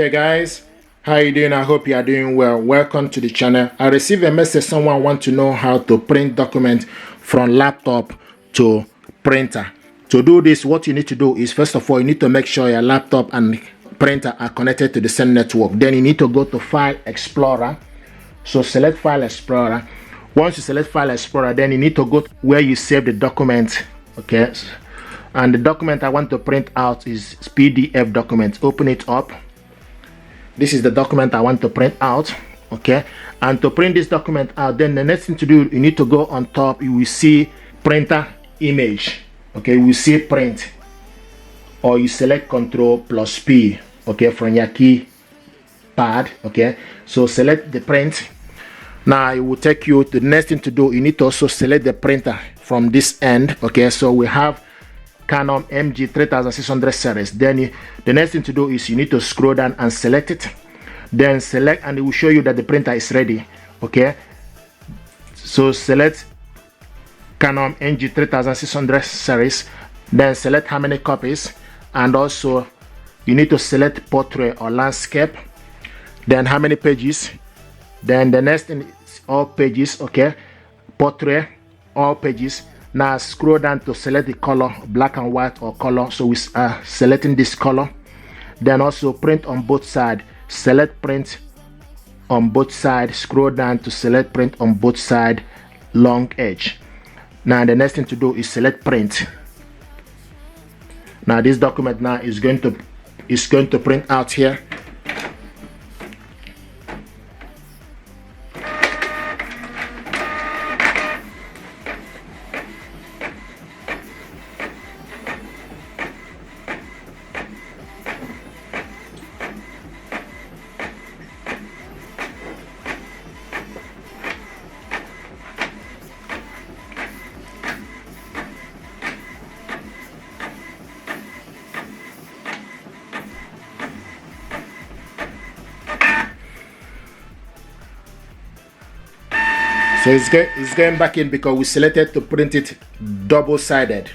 Hey guys, how you doing? I hope you are doing well. Welcome to the channel. I received a message, someone want to know how to print document from laptop to printer. To do this, what you need to do is, first of all, you need to make sure your laptop and printer are connected to the same network. Then you need to go to File Explorer. So select File Explorer. Once you select File Explorer, then you need to go to where you save the document. Okay, and the document I want to print out is PDF document. Open it up. This is the document I want to print out. Okay, and to print this document out, then the next thing to do, you need to go on top. You will see printer image. Okay, you will see print, or you select Ctrl+P. Okay, from your keypad. Okay, so select the print. Now it will take you to the next thing to do. You need to also select the printer from this end. Okay, so we have Canon MG3650 series. Then the next thing to do is you need to scroll down and select it. Then select, and it will show you that the printer is ready. Okay, so select Canon MG3650 series. Then select how many copies, and also you need to select portrait or landscape. Then how many pages. Then the next thing is all pages. Okay, portrait, all pages. Now scroll down to select the color, black and white or color. So we are selecting this color. Then also print on both sides. Select print on both sides. Scroll down to select print on both sides, long edge. Now the next thing to do is select print. Now this document now is going to print out here. So it's going back in because we selected to print it double-sided.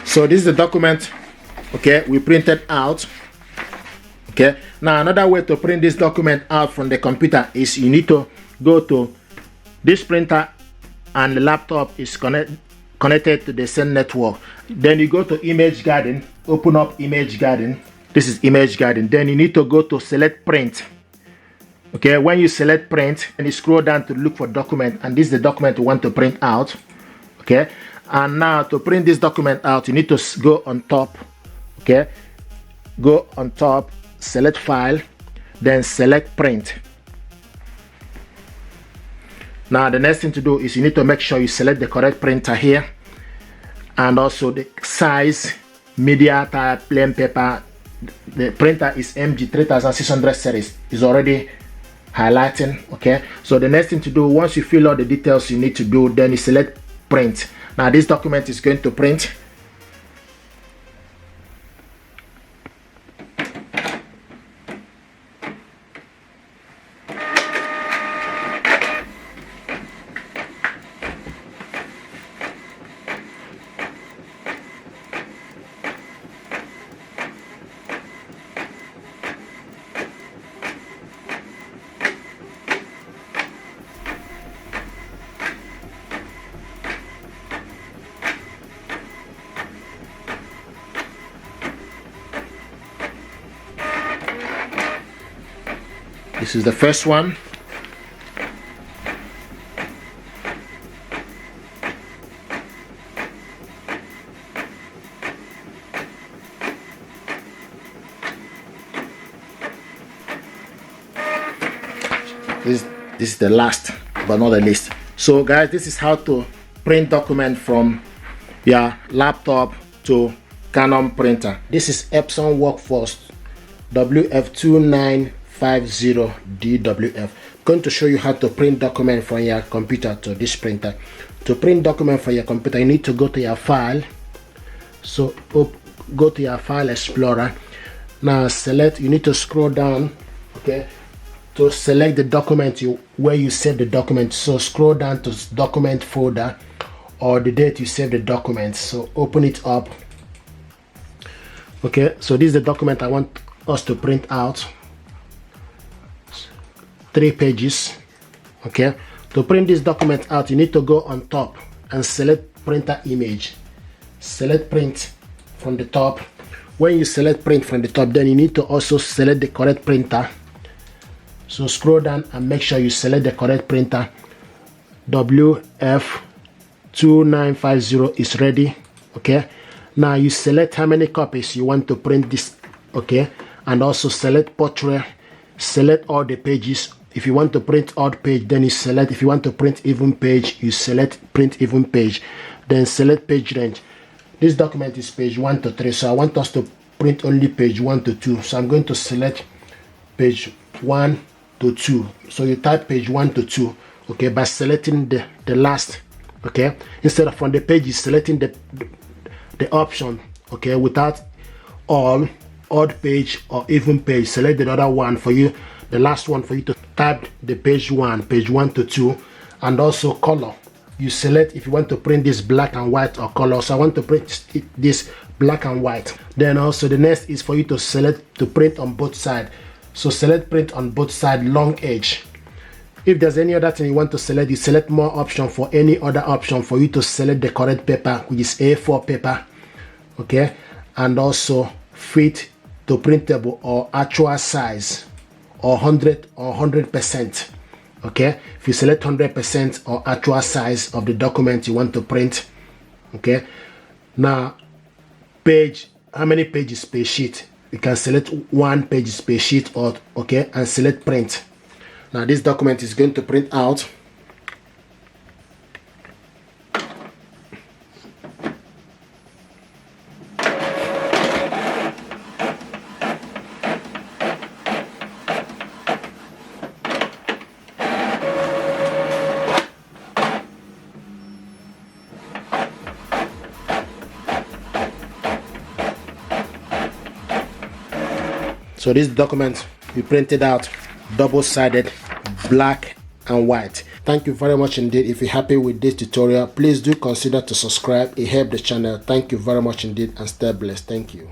So this is the document, okay, we printed out. Okay, now another way to print this document out from the computer is you need to go to this printer, and the laptop is connected to the same network. Then you go to Image Garden, open up Image Garden. This is Image Garden. Then you need to go to select print. Okay, when you select print, and you scroll down to look for document, and this is the document you want to print out. Okay, and now to print this document out, you need to go on top. Okay, go on top, select file, then select print. Now the next thing to do is you need to make sure you select the correct printer here, and also the size, media type, plain paper. The printer is MG3650 series, is already highlighting. Okay, so the next thing to do, once you fill all the details you need to do, then you select print. Now this document is going to print. This is the first one. This is the last but not the least. So guys, this is how to print document from your laptop to Canon printer. This is Epson Workforce WF2950DWF. I'm going to show you how to print document from your computer to this printer. To print document from your computer, you need to go to your file. So go to your file explorer. Now select, you need to scroll down, okay, to select the document where you save the document. So scroll down to document folder or the date you save the document. So open it up. Okay, so this is the document I want us to print out. 3 pages. Okay, to print this document out, you need to go on top and select printer image. Select print from the top. When you select print from the top, then you need to also select the correct printer. So scroll down and make sure you select the correct printer. WF2950 is ready. Okay, now you select how many copies you want to print this. Okay, and also select portrait. Select all the pages. If you want to print odd page, then you select. If you want to print even page, you select print even page. Then select page range. This document is page 1 to 3, so I want us to print only page 1 to 2. So I'm going to select page 1 to 2. So you type page 1 to 2, okay, by selecting the last, okay, instead of on the page, you selecting the option, okay, without all, odd page or even page. Select the other one for you, the last one for you to type the page 1 to 2, and also color. You select if you want to print this black and white or color. So I want to print this black and white. Then also the next is for you to select to print on both sides. So select print on both sides, long edge. If there's any other thing you want to select, you select more option for any other option for you to select the correct paper, which is A4 paper, okay, and also fit to printable or actual size, or 100%. Okay, if you select 100% or actual size of the document you want to print, okay. Now page, how many pages per sheet? You can select 1 page per sheet, or okay, and select print. Now this document is going to print out. So this document we printed out, double-sided, black and white. Thank you very much indeed. If you're happy with this tutorial, please do consider to subscribe. It helps the channel. Thank you very much indeed, and stay blessed. Thank you.